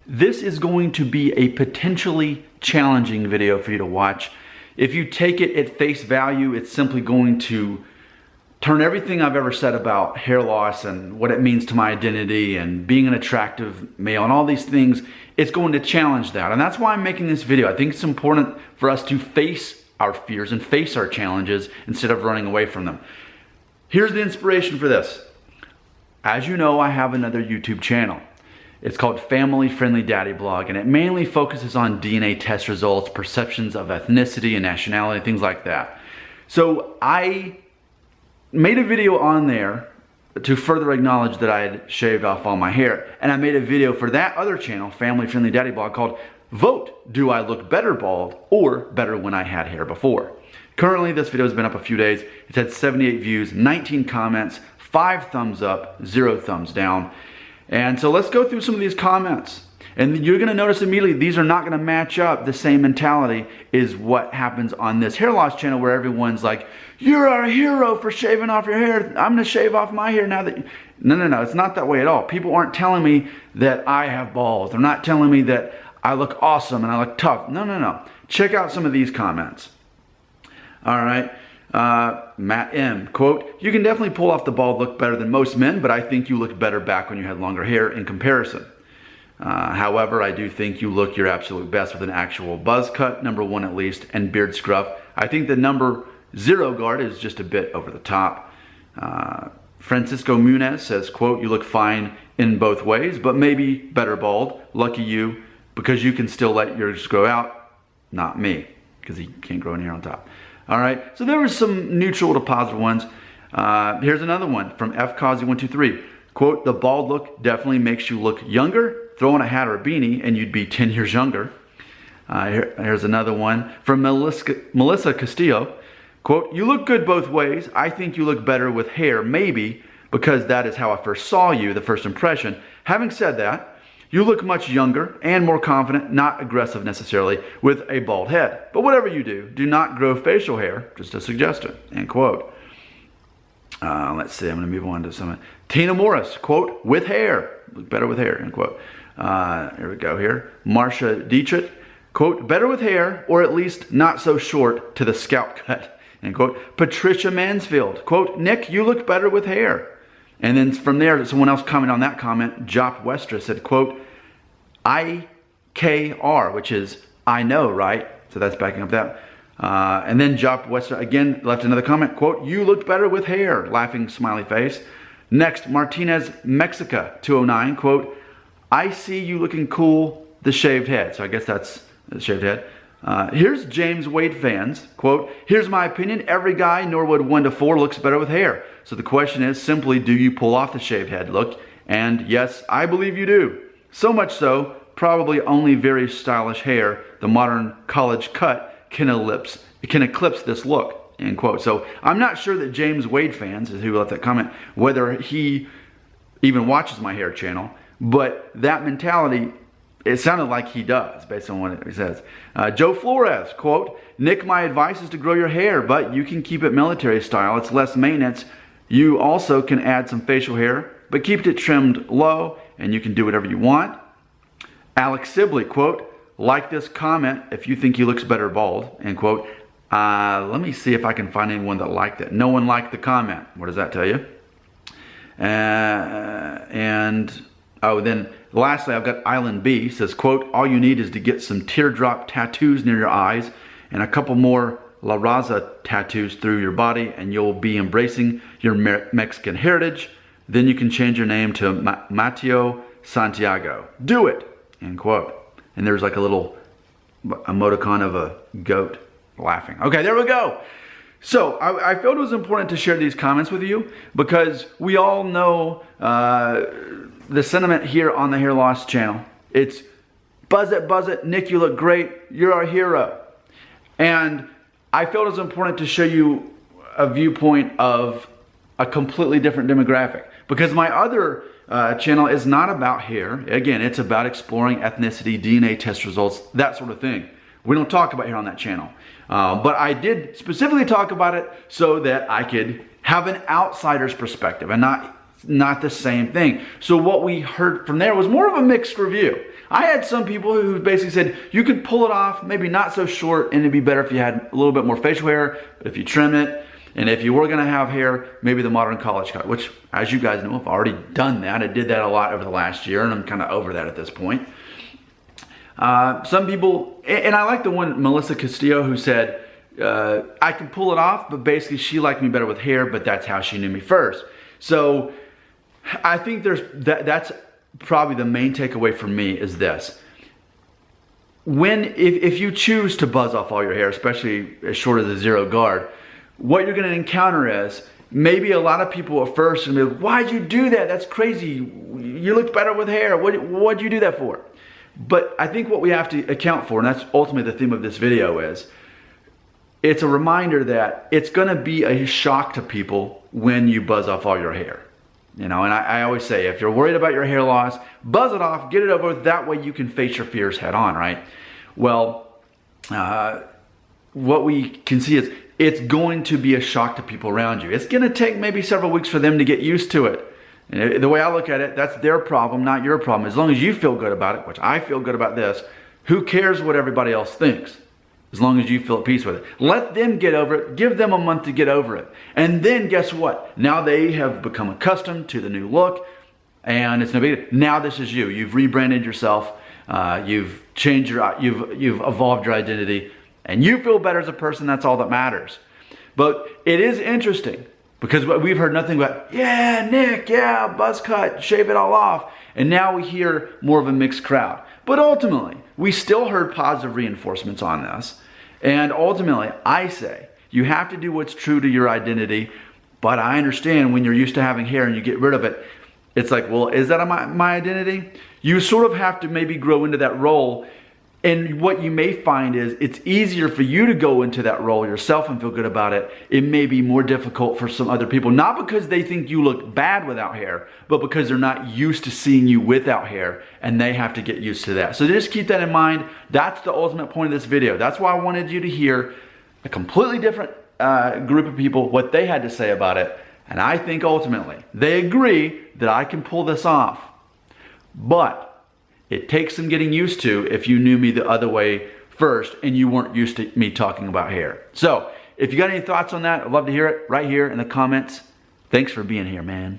This is going to be a potentially challenging video for you to watch. If you take it at face value, it's simply going to turn everything I've ever said about hair loss and what it means to my identity and being an attractive male and all these things. It's going to challenge that. And that's why I'm making this video. I think it's important for us to face our fears and face our challenges instead of running away from them. Here's the inspiration for this. As you know, I have another YouTube channel. It's called Family Friendly Daddy Blog, and it mainly focuses on DNA test results, perceptions of ethnicity and nationality, things like that. So I made a video on there to further acknowledge that I had shaved off all my hair. And I made a video for that other channel, Family Friendly Daddy Blog, called Vote, Do I Look Better Bald or Better When I Had Hair Before? Currently, this video has been up a few days. It's had 78 views, 19 comments, 5 thumbs up, 0 thumbs down. And so let's go through some of these comments. And you're going to notice immediately these are not going to match up. The same mentality is what happens on this hair loss channel where everyone's like, you're our hero for shaving off your hair. I'm going to shave off my hair now that... No. It's not that way at all. People aren't telling me that I have balls. They're not telling me that I look awesome and I look tough. No. Check out some of these comments. All right. Matt M, quote, you can definitely pull off the bald look better than most men, but I think you looked better back when you had longer hair in comparison. However, I do think you look your absolute best with an actual buzz cut, number 1 at least, and beard scruff. I think the number 0 guard is just a bit over the top. Francisco Munez says, quote, you look fine in both ways, but maybe better bald. Lucky you, because you can still let yours grow out. Not me, because he can't grow any hair on top. All right, so there were some neutral to positive ones. Here's another one from FCausey123. Quote, the bald look definitely makes you look younger. Throw on a hat or a beanie and you'd be 10 years younger. Here's another one from Melissa Castillo. Quote, you look good both ways. I think you look better with hair, maybe because that is how I first saw you, the first impression. Having said that, you look much younger and more confident, not aggressive necessarily, with a bald head. But whatever you do, do not grow facial hair, just a suggestion, end quote. Let's see, I'm going to move on to some. Tina Morris, quote, with hair, look better with hair, end quote. Here we go here. Marsha Dietrich, quote, better with hair, or at least not so short to the scalp cut, end quote. Patricia Mansfield, quote, Nick, you look better with hair. And then from there, someone else commented on that comment. Jop Westra said, quote, IKR, which is I know, right? So that's backing up that. And then Jop Westra again left another comment, quote, you look better with hair, laughing smiley face. Next, Martinez Mexica 209, quote, I see you looking cool, the shaved head. So I guess that's the shaved head. Here's James Wade fans, quote, here's my opinion, every guy Norwood 1 to 4 looks better with hair. So the question is simply, do you pull off the shaved head look? And yes, I believe you do. So much so, probably only very stylish hair, the modern college cut, can eclipse this look, end quote. So I'm not sure that James Wade fans, is who left that comment, whether he even watches my hair channel, but that mentality, it sounded like he does, based on what he says. Joe Flores, quote, Nick, my advice is to grow your hair, but you can keep it military style. It's less maintenance. You also can add some facial hair, but keep it trimmed low, and you can do whatever you want. Alex Sibley, quote, like this comment if you think he looks better bald, end quote. Let me see if I can find anyone that liked it. No one liked the comment. What does that tell you? Then lastly, I've got Island B, says, quote, all you need is to get some teardrop tattoos near your eyes and a couple more La Raza tattoos through your body, and you'll be embracing your Mexican heritage. Then you can change your name to Mateo Santiago. Do it, end quote. And there's like a little emoticon of a goat laughing. Okay, there we go. So I felt it was important to share these comments with you because we all know the sentiment here on the Hair Loss channel. It's buzz it, Nick, you look great, you're our hero. And I felt it was important to show you a viewpoint of a completely different demographic because my other channel is not about hair. Again, it's about exploring ethnicity, DNA test results, that sort of thing. We don't talk about hair on that channel. But I did specifically talk about it so that I could have an outsider's perspective and not not the same thing. So what we heard from there was more of a mixed review. I had some people who basically said, you could pull it off, maybe not so short, and it'd be better if you had a little bit more facial hair, but if you trim it, and if you were gonna have hair, maybe the modern college cut, which, as you guys know, I've already done that. I did that a lot over the last year, and I'm kind of over that at this point. Some people, and I like the one, Melissa Castillo, who said, I can pull it off, but basically she liked me better with hair, but that's how she knew me first. So I think that's probably the main takeaway for me is this. If you choose to buzz off all your hair, especially as short as a zero guard, what you're gonna encounter is maybe a lot of people at first are gonna be like, why'd you do that? That's crazy. You looked better with hair. What'd you do that for? But I think what we have to account for, and that's ultimately the theme of this video, is it's a reminder that it's gonna be a shock to people when you buzz off all your hair. You know, and I always say, if you're worried about your hair loss, buzz it off, get it over with. That way you can face your fears head on, right? Well, what we can see is it's going to be a shock to people around you. It's gonna take maybe several weeks for them to get used to it. And the way I look at it, that's their problem, not your problem. As long as you feel good about it, which I feel good about this, who cares what everybody else thinks? As long as you feel at peace with it. Let them get over it. Give them a month to get over it. And then guess what? Now they have become accustomed to the new look, and it's no big deal. Now this is you. You've rebranded yourself. You've changed you've evolved your identity, and you feel better as a person. That's all that matters. But it is interesting because we've heard nothing but, yeah, Nick, yeah, buzz cut, shave it all off. And now we hear more of a mixed crowd. But ultimately, we still heard positive reinforcements on this. And ultimately, I say, you have to do what's true to your identity. But I understand when you're used to having hair and you get rid of it, it's like, well, is that my identity? You sort of have to maybe grow into that role. And what you may find is it's easier for you to go into that role yourself and feel good about it. It may be more difficult for some other people, not because they think you look bad without hair, but because they're not used to seeing you without hair, and they have to get used to that. So just keep that in mind. That's the ultimate point of this video. That's why I wanted you to hear a completely different group of people, what they had to say about it. And I think ultimately they agree that I can pull this off. But it takes some getting used to if you knew me the other way first and you weren't used to me talking about hair. So if you got any thoughts on that, I'd love to hear it right here in the comments. Thanks for being here, man.